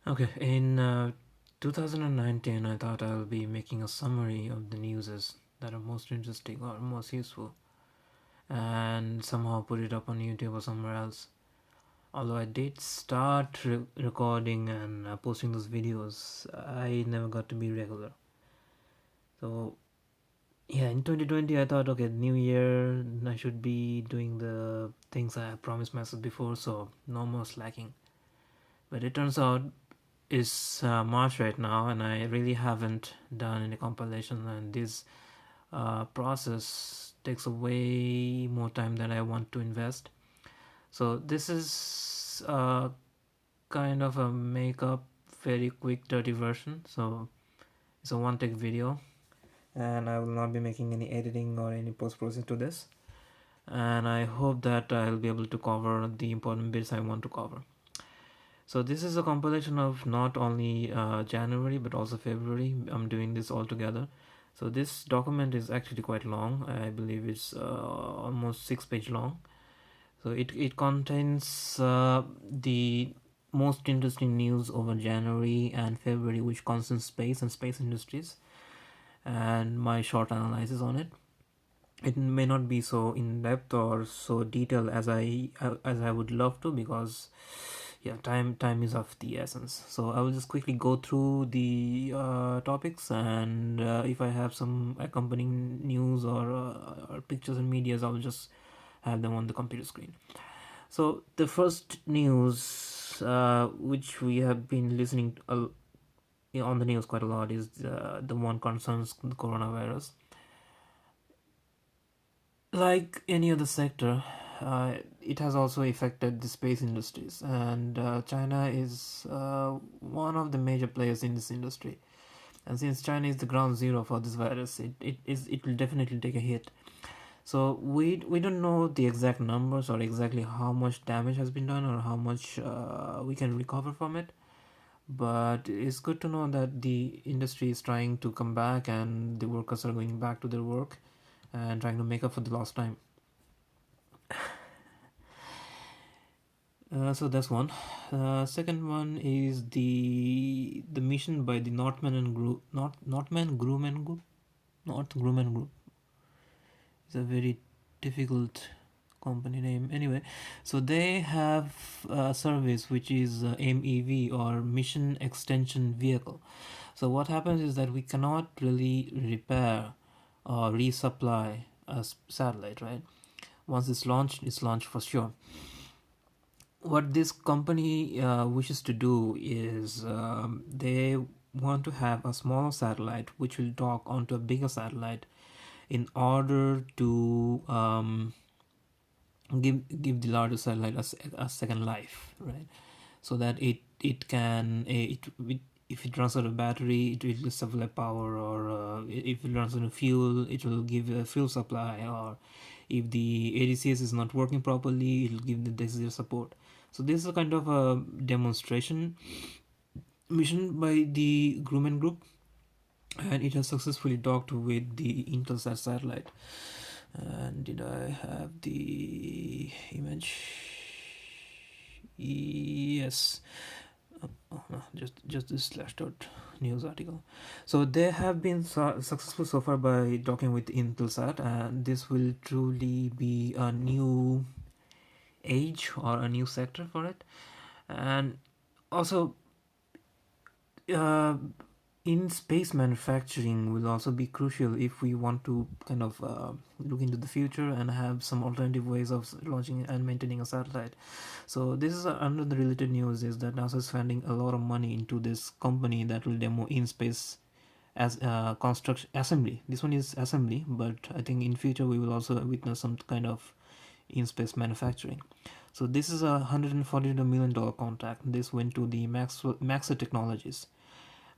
Okay, in 2019, I thought I'll be making a summary of the newses that are most interesting or most useful and somehow put it up on YouTube or somewhere else. Although I did start recording and posting those videos, I never got to be regular. So, yeah, in 2020, I thought, okay, new year, I should be doing the things I have promised myself before, so no more slacking. But it turns out it's March right now, and I really haven't done any compilation, and this process takes a way more time than I want to invest. So this is kind of a makeup, very quick, dirty version. So it's a one-take video, and I will not be making any editing or any post-processing to this. And I hope that I'll be able to cover the important bits I want to cover. So this is a compilation of not only January but also February. I'm doing this all together. So this document is actually quite long. I believe it's almost 6 page long. So it contains the most interesting news over January and February, which concerns space and space industries, and my short analysis on it. It may not be so in depth or so detailed as I would love to, because yeah, time is of the essence. So I will just quickly go through the topics, and if I have some accompanying news or pictures and medias, I will just have them on the computer screen. So the first news, which we have been listening on the news quite a lot, is the one concerns the coronavirus. Like any other sector, it has also affected the space industries, and China is one of the major players in this industry. And since China is the ground zero for this virus, it will definitely take a hit. So we don't know the exact numbers or exactly how much damage has been done or how much we can recover from it. But it's good to know that the industry is trying to come back and the workers are going back to their work and trying to make up for the lost time. So that's one. Second one is the mission by the Northman Grumman Group. North Grumman Group. It's a very difficult company name. Anyway, so they have a service which is MEV, or Mission Extension Vehicle. So what happens is that we cannot really repair or resupply a satellite, right? Once it's launched for sure. What this company wishes to do is they want to have a smaller satellite which will dock onto a bigger satellite in order to give the larger satellite a second life, right? So that it can if it runs out of battery, it will supply power, or if it runs out of fuel, it will give a fuel supply, or if the ADCS is not working properly, it will give the necessary support. So this is a kind of a demonstration mission by the Grumman Group, and it has successfully docked with the Intelsat satellite. And did I have the image? Yes. Oh, no, just this Slashdot news article. So they have been successful so far by docking with Intelsat, and this will truly be a new age or a new sector for it. And also, uh, in space manufacturing will also be crucial if we want to kind of look into the future and have some alternative ways of launching and maintaining a satellite. So this is under the related news is that NASA is spending a lot of money into this company that will demo in space as construction assembly. This one is assembly, but I think in future we will also witness some kind of in space manufacturing. So this is a $142 million contract. This went to the Maxar Technologies.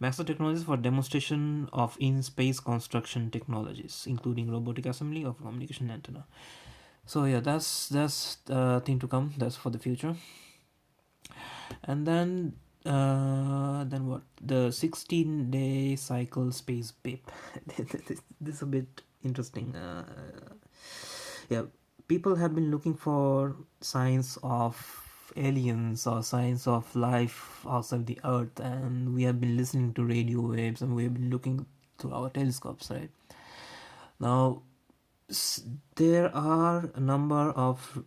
Maxar Technologies for demonstration of in-space construction technologies, including robotic assembly of communication antenna. So yeah, that's the thing to come. That's for the future. And then what? The 16-day cycle space BIP. This is a bit interesting. Yeah, people have been looking for signs of aliens or signs of life outside the Earth, and we have been listening to radio waves and we have been looking through our telescopes, right? Now, there are a number of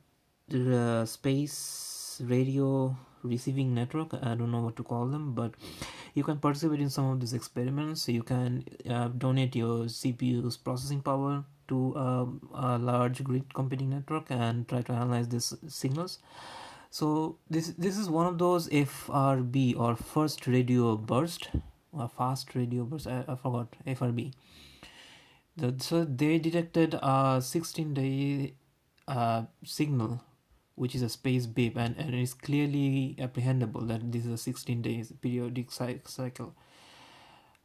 space radio receiving network. I don't know what to call them, but you can participate in some of these experiments. You can donate your CPU's processing power to a large grid computing network and try to analyze these signals. So this is one of those FRB, or first radio burst, or fast radio burst. I forgot FRB. So they detected a 16-day signal, which is a space beep, and it's clearly apprehendable that this is a 16 days periodic cycle.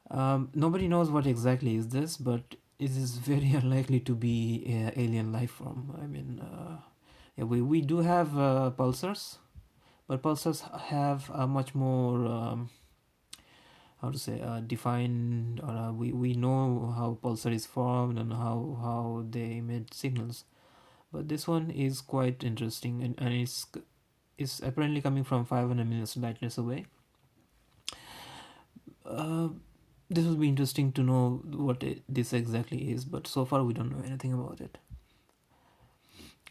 Nobody knows what exactly is this, but it is very unlikely to be alien life form. I mean, yeah, we do have pulsars, but pulsars have a much more how to say defined, or we know how pulsar is formed and how they emit signals, but this one is quite interesting, and it's apparently coming from 500 million light years away. This will be interesting to know what this exactly is, but so far we don't know anything about it.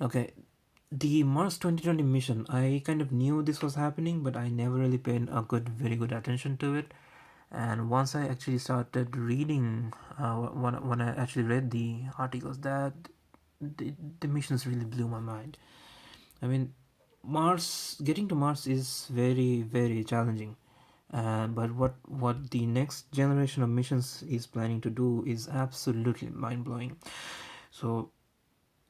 Okay, the Mars 2020 mission, I kind of knew this was happening, but I never really paid very good attention to it. And once I actually started reading, when I actually read the articles, that the missions really blew my mind. I mean, getting to Mars is very, very challenging. But what the next generation of missions is planning to do is absolutely mind-blowing. So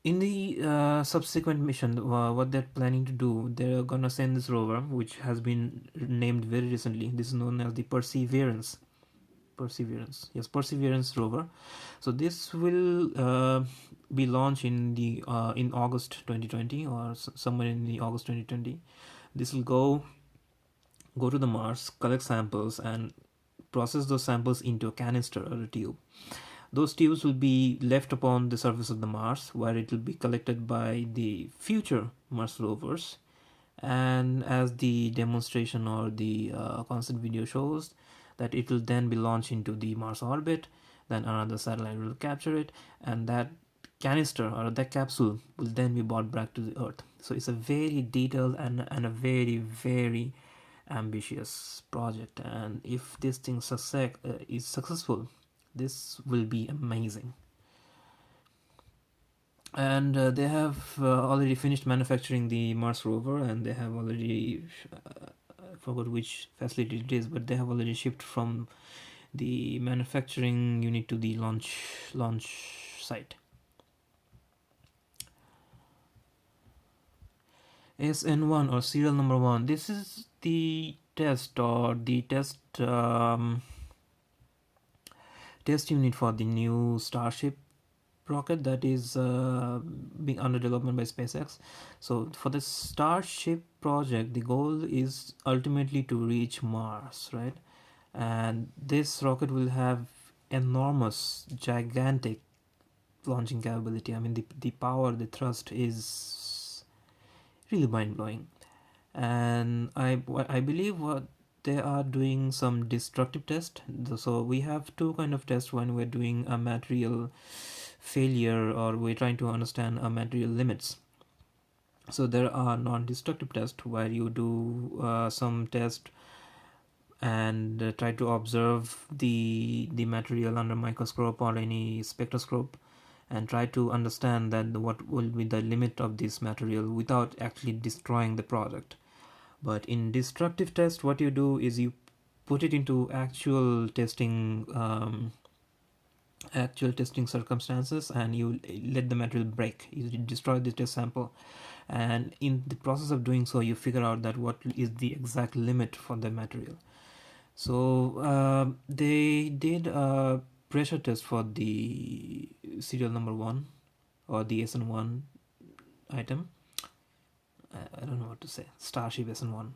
in the subsequent mission, what they're planning to do, they're gonna send this rover, which has been named very recently. This is known as the Perseverance. Yes, Perseverance rover. So this will be launched in August 2020, or somewhere in the August 2020. This will go to the Mars, collect samples, and process those samples into a canister or a tube. Those tubes will be left upon the surface of the Mars, where it will be collected by the future Mars rovers. And as the demonstration or the concept video shows, that it will then be launched into the Mars orbit, then another satellite will capture it, and that canister or that capsule will then be brought back to the Earth. So it's a very detailed and a very, very ambitious project, and if this thing is successful, this will be amazing. And they have already finished manufacturing the Mars rover, and they have already I forgot which facility it is, but they have already shipped from the manufacturing unit to the launch site. SN1, or serial number 1, this is the test test unit for the new Starship rocket that is being under development by SpaceX. So for the Starship project, the goal is ultimately to reach Mars, right? And this rocket will have enormous, gigantic launching capability. I mean, the power, the thrust is really mind-blowing. And I believe what they are doing some destructive test. So we have two kind of tests when we're doing a material failure, or we're trying to understand a material limits. So there are non-destructive tests where you do some test and try to observe the material under microscope or any spectroscope, and try to understand that what will be the limit of this material without actually destroying the product. But in destructive test, what you do is you put it into actual testing circumstances, and you let the material break. You destroy the test sample, and in the process of doing so, you figure out that what is the exact limit for the material. So they did a pressure test for the serial number 1, or the SN1 item. I don't know what to say, Starship SN1,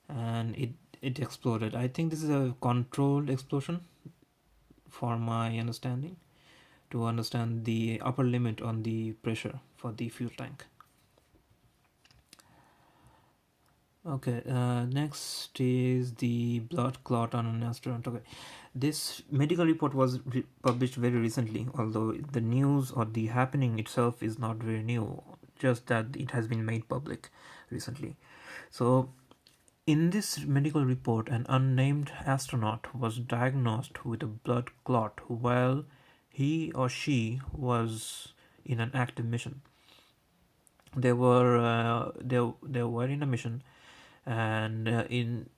and it exploded. I think this is a controlled explosion, for my understanding, to understand the upper limit on the pressure for the fuel tank. Okay, next is the blood clot on an astronaut. Okay, this medical report was published very recently, although the news or the happening itself is not very new, just that it has been made public recently. So, in this medical report, an unnamed astronaut was diagnosed with a blood clot while he or she was in an active mission. They were in a mission, and in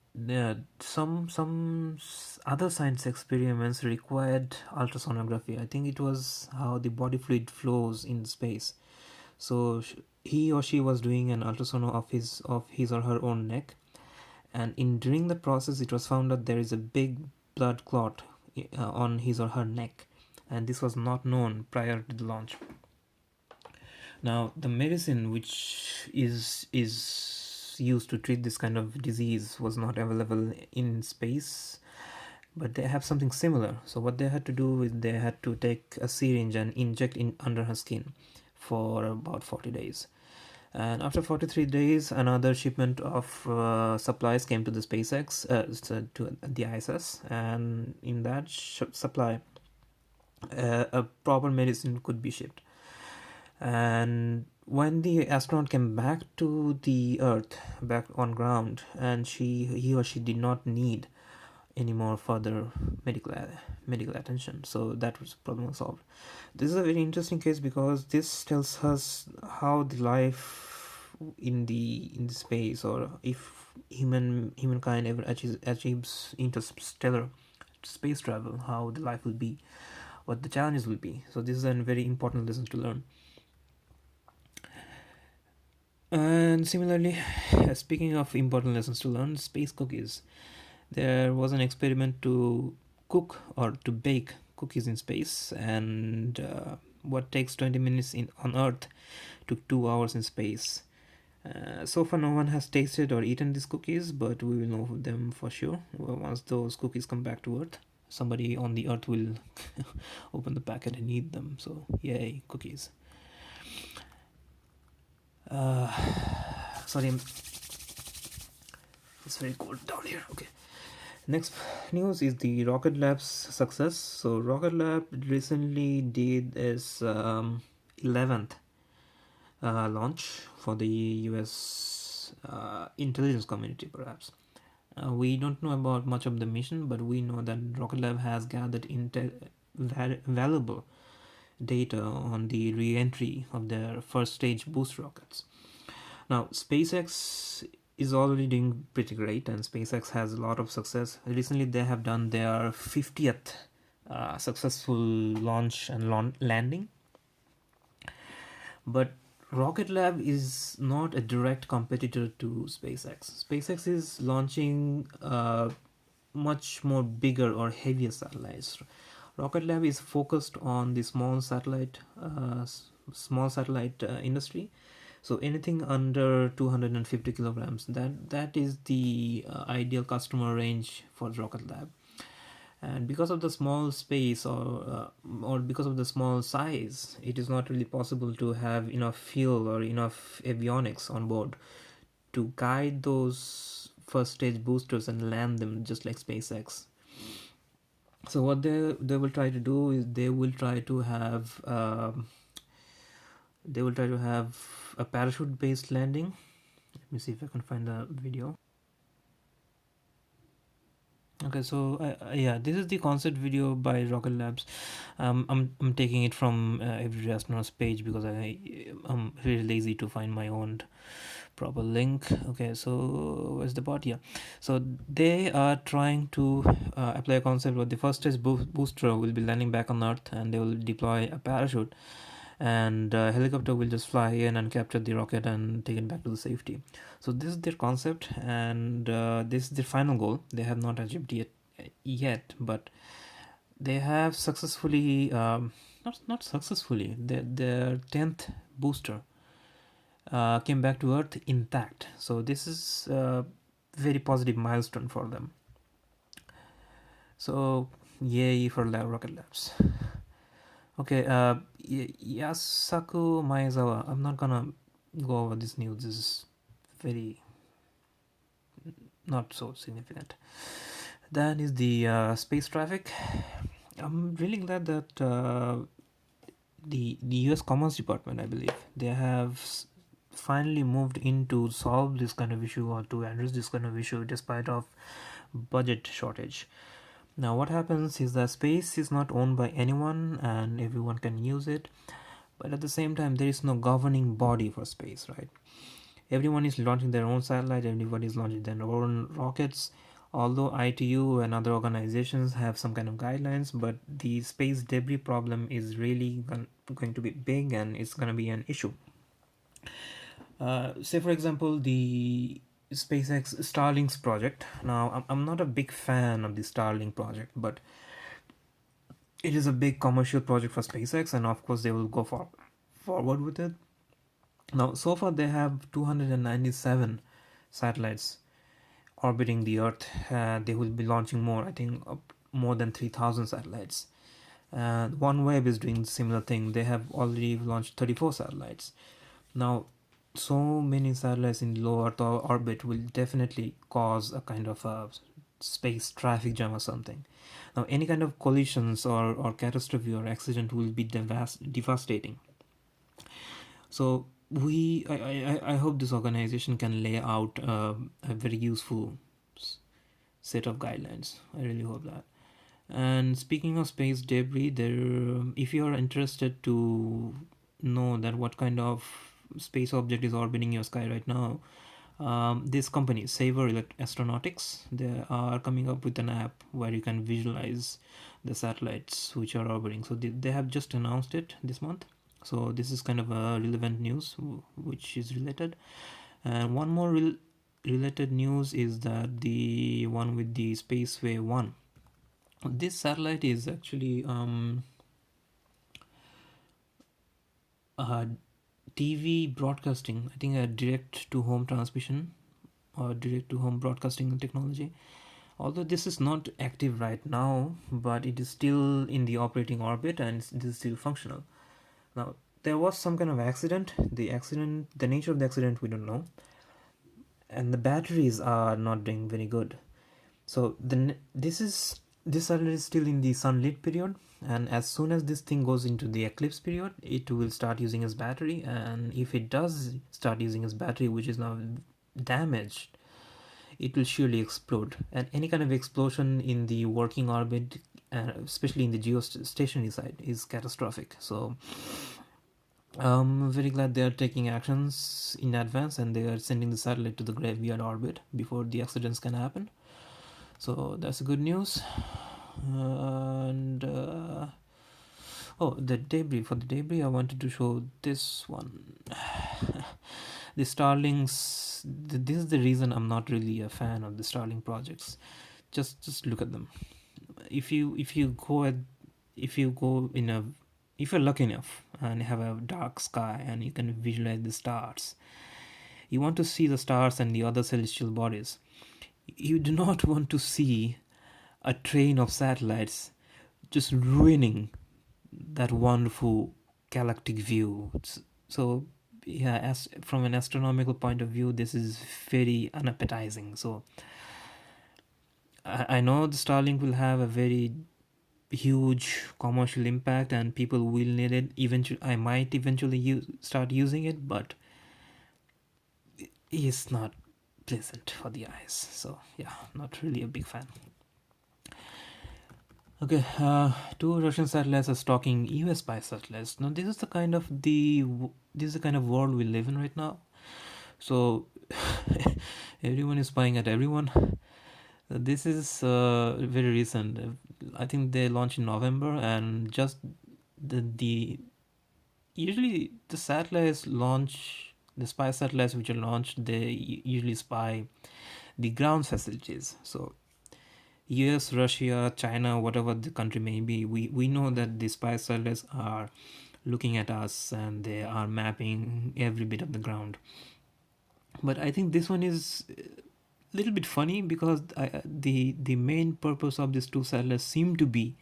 some other science experiments required ultrasonography. I think it was how the body fluid flows in space. So he or she was doing an ultrasound of his or her own neck, and in during the process it was found that there is a big blood clot on his or her neck, and this was not known prior to the launch. Now, the medicine which is used to treat this kind of disease was not available in space, but they have something similar. So what they had to do is they had to take a syringe and inject in under her skin for about 40 days. And after 43 days, another shipment of supplies came to the SpaceX, to the ISS, and in that supply, a proper medicine could be shipped. And when the astronaut came back to the Earth, back on ground, and he or she did not need any more further medical attention, so that was problem solved. This is a very interesting case because this tells us how the life in the space, or if humankind ever achieves interstellar space travel, how the life will be, what the challenges will be. So this is a very important lesson to learn. And similarly, speaking of important lessons to learn, space cookies. There was an experiment to cook or to bake cookies in space, and what takes 20 minutes on Earth took 2 hours in space. So far, no one has tasted or eaten these cookies, but we will know them for sure once those cookies come back to Earth. Somebody on the Earth will open the packet and eat them. So, yay, cookies. Sorry, it's very cold down here. Okay. Next news is the Rocket Lab's success. So Rocket Lab recently did its 11th launch for the US intelligence community, perhaps. We don't know about much of the mission, but we know that Rocket Lab has gathered valuable data on the re-entry of their first stage boost rockets. Now, SpaceX is already doing pretty great, and SpaceX has a lot of success. Recently, they have done their 50th successful launch and landing. But Rocket Lab is not a direct competitor to SpaceX. SpaceX is launching much more bigger or heavier satellites. Rocket Lab is focused on the small satellite industry. So anything under 250 kilograms, that is the ideal customer range for Rocket Lab. And because of the small space, or because of the small size, it is not really possible to have enough fuel or enough avionics on board to guide those first stage boosters and land them just like SpaceX. So what they will try to do is they will try to have a parachute based landing. Let me see if I can find the video. Okay, so yeah, this is the concept video by Rocket Labs. I'm taking it from every astronaut's page because I'm really lazy to find my own proper link. Okay, so where's the bot? Yeah, so they are trying to apply a concept where the first stage booster will be landing back on Earth, and they will deploy a parachute, and a helicopter will just fly in and capture the rocket and take it back to the safety. So this is their concept, and this is their final goal. They have not achieved yet, but they have successfully not successfully, their 10th booster came back to Earth intact. So this is a very positive milestone for them. So yay for Rocket Labs. Okay, Yasaku Maezawa. I'm not gonna go over this news. This is very not so significant. Then is the space traffic. I'm really glad that the U.S. Commerce Department, I believe, they have finally moved in to solve this kind of issue or to address this kind of issue despite of budget shortage. Now, what happens is that space is not owned by anyone and everyone can use it, but at the same time, there is no governing body for space, right? Everyone is launching their own satellite, everybody is launching their own rockets. Although ITU and other organizations have some kind of guidelines, but the space debris problem is really going to be big and it's going to be an issue. Say, for example, the SpaceX Starlink's project. Now, I'm not a big fan of the Starlink project, but it is a big commercial project for SpaceX, and of course, they will go forward with it. Now, so far, they have 297 satellites orbiting the Earth. They will be launching more, I think, more than 3,000 satellites. OneWeb is doing similar thing. They have already launched 34 satellites. Now, so many satellites in low Earth orbit will definitely cause a kind of a space traffic jam or something. Now, any kind of collisions or catastrophe or accident will be devastating. So I hope this organization can lay out a very useful set of guidelines. I really hope that. And speaking of space debris, if you are interested to know that what kind of space object is orbiting your sky right now, this company, Saver Astronautics, they are coming up with an app where you can visualize the satellites which are orbiting. So they have just announced it this month. So this is kind of a relevant news which is related. And one more related news is that the one with the Spaceway 1. This satellite is actually TV broadcasting, I think a direct to home transmission or direct to home broadcasting technology. Although this is not active right now, but it is still in the operating orbit and it is still functional. Now, there was some kind of accident. The nature of the accident, we don't know. And the batteries are not doing very good. So this satellite is still in the sunlit period. And as soon as this thing goes into the eclipse period, it will start using its battery. And if it does start using its battery, which is now damaged, it will surely explode. And any kind of explosion in the working orbit, especially in the geostationary side, is catastrophic. So I'm very glad they are taking actions in advance and they are sending the satellite to the graveyard orbit before the accidents can happen. So that's good news. And the debris. For the debris, I wanted to show this one. The Starlinks. This is the reason I'm not really a fan of the Starlink projects. Just look at them. If you're lucky enough and have a dark sky and you can visualize the stars, you want to see the stars and the other celestial bodies. You do not want to see a train of satellites just ruining that wonderful galactic view. So yeah, as from an astronomical point of view, this is very unappetizing. So I know the Starlink will have a very huge commercial impact and people will need it. Eventually, I might eventually start using it, but it's not pleasant for the eyes. So yeah, not really a big fan. Okay, 2 Russian satellites are stalking US spy satellites. Now this is the kind of world we live in right now. So everyone is spying at everyone. This is very recent. I think they launched in November, and just usually the satellites launch, the spy satellites which are launched, they usually spy the ground facilities. So US, Russia, China, whatever the country may be, we know that the spy satellites are looking at us and they are mapping every bit of the ground. But I think this one is a little bit funny because the main purpose of these 2 satellites seem to be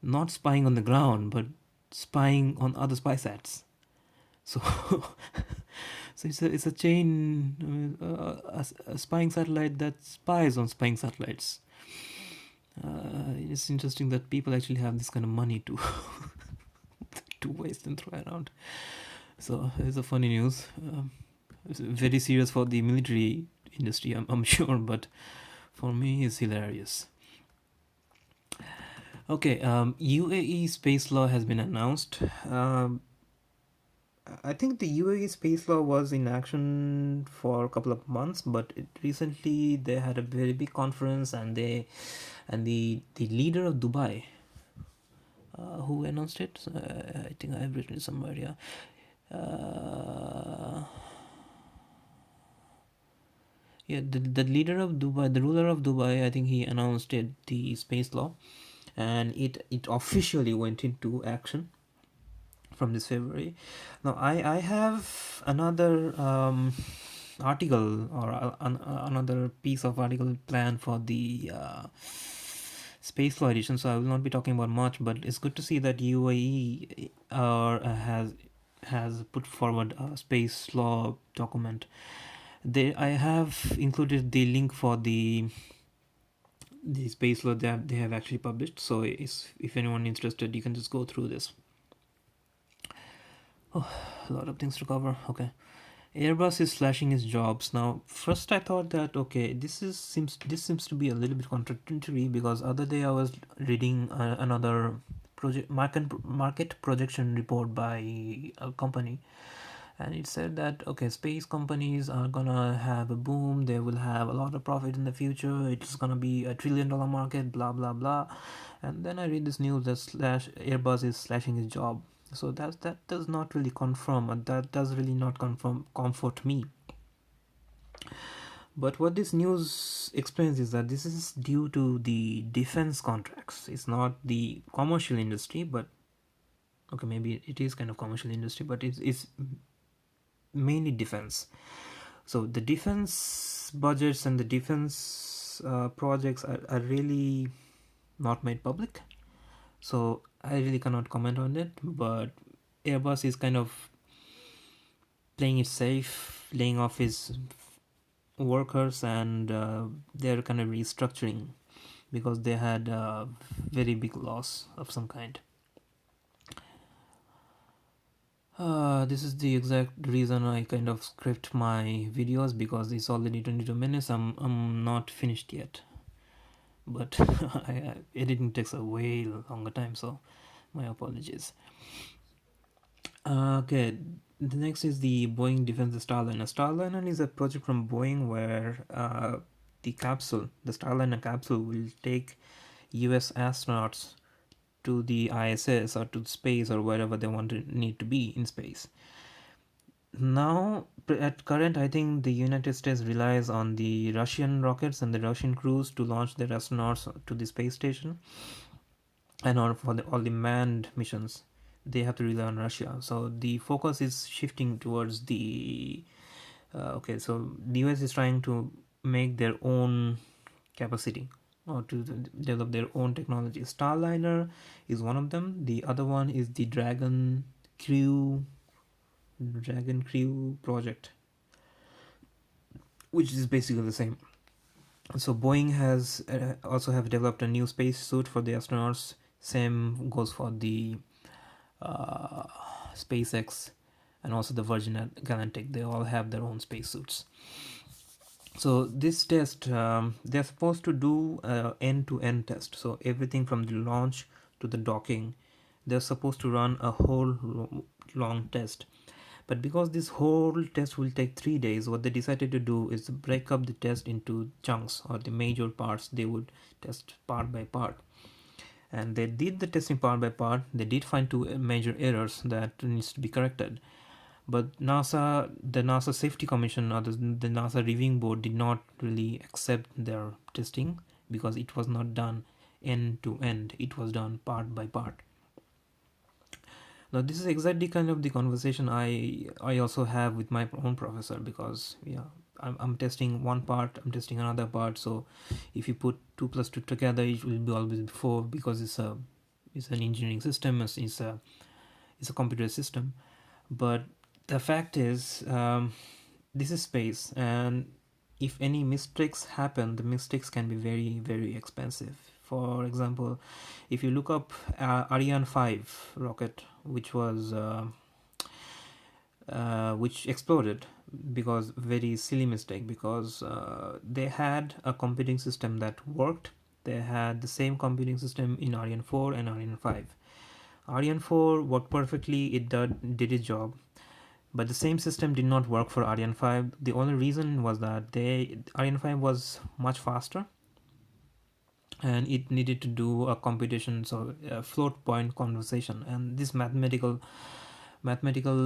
not spying on the ground but spying on other spy sats. So So it's a chain, a spying satellite that spies on spying satellites. It's interesting that people actually have this kind of money to to waste and throw around. So it's a funny news. It's very serious for the military industry, I'm sure, but for me, it's hilarious. Okay, UAE Space Law has been announced. I think the UAE Space Law was in action for a couple of months, but recently they had a very big conference, and the leader of Dubai, who announced it. I think I've written it somewhere. Yeah. Yeah, the leader of Dubai, the ruler of Dubai, I think he announced it, the space law, and it officially went into action from this February. Now I have another article, or another piece of article planned for the space law edition, so I will not be talking about much, but it's good to see that UAE has put forward a space law document. I have included the link for the space law that they have actually published, so if anyone interested, you can just go through this. Oh, a lot of things to cover. Okay. Airbus is slashing its jobs. Now, first I thought that okay, this seems to be a little bit contradictory, because other day I was reading another market projection report by a company, and it said that okay, space companies are gonna have a boom. They will have a lot of profit in the future. It's gonna be $1 trillion market. Blah blah blah. And then I read this news that Airbus is slashing its job. So that does not really confirm, and that does really not comfort me. But what this news explains is that this is due to the defense contracts. It's not the commercial industry, but okay, maybe it is kind of commercial industry, but it's mainly defense. So the defense budgets and the defense projects are really not made public. So I really cannot comment on it, but Airbus is kind of playing it safe, laying off his workers, and they're kind of restructuring because they had a very big loss of some kind. This is the exact reason I kind of script my videos, because it's already 22 minutes. I'm not finished yet, but editing takes a way longer time, so my apologies. Okay, the next is the Boeing Defense Starliner. Starliner is a project from Boeing where the Starliner capsule, will take US astronauts to the ISS or to space or wherever they need to be in space. Now, at current, I think the United States relies on the Russian rockets and the Russian crews to launch their astronauts to the space station, and for all the manned missions, they have to rely on Russia. So the focus is shifting towards the so the US is trying to make their own capacity, or to develop their own technology. Starliner is one of them. The other one is the Dragon Crew project, which is basically the same. So Boeing has also have developed a new space suit for the astronauts. Same goes for the SpaceX and also the Virgin Galactic. They all have their own spacesuits. So this test, they're supposed to do end-to-end test. So everything from the launch to the docking, they're supposed to run a whole long test. But because this whole test will take 3 days, what they decided to do is to break up the test into chunks, or the major parts. They would test part by part. And they did the testing part by part. They did find 2 major errors that needs to be corrected. But the NASA Safety Commission, or the NASA Reviewing Board, did not really accept their testing, because it was not done end to end. It was done part by part. Now this is exactly kind of the conversation I also have with my own professor, because I'm testing one part, I'm testing another part. So if you put 2 plus 2 together, it will be always 4, because it's an engineering system, it's a computer system. But the fact is, this is space, and if any mistakes happen, the mistakes can be very, very expensive. For example, if you look up Ariane 5 rocket, which exploded because very silly mistake, because they had a computing system that worked. They had the same computing system in Ariane 4 and Ariane 5. Ariane 4 worked perfectly, it did its job, but the same system did not work for Ariane 5. The only reason was that Ariane 5 was much faster, and it needed to do a computation, so a float point conversation, and this mathematical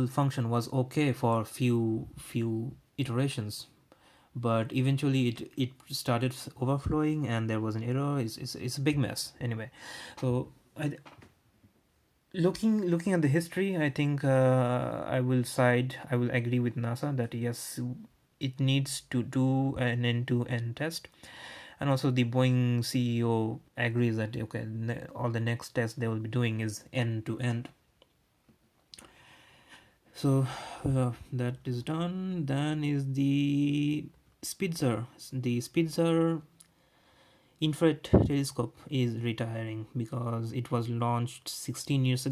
function was okay for few iterations, but eventually it started overflowing and there was an error. It's a big mess anyway. So looking at the history, I think I will agree with NASA that yes, it needs to do an end-to-end test. And also the Boeing CEO agrees that okay, all the next test they will be doing is end-to-end. So that is done. Then is the Spitzer. The Spitzer infrared telescope is retiring because it was launched 16 years ago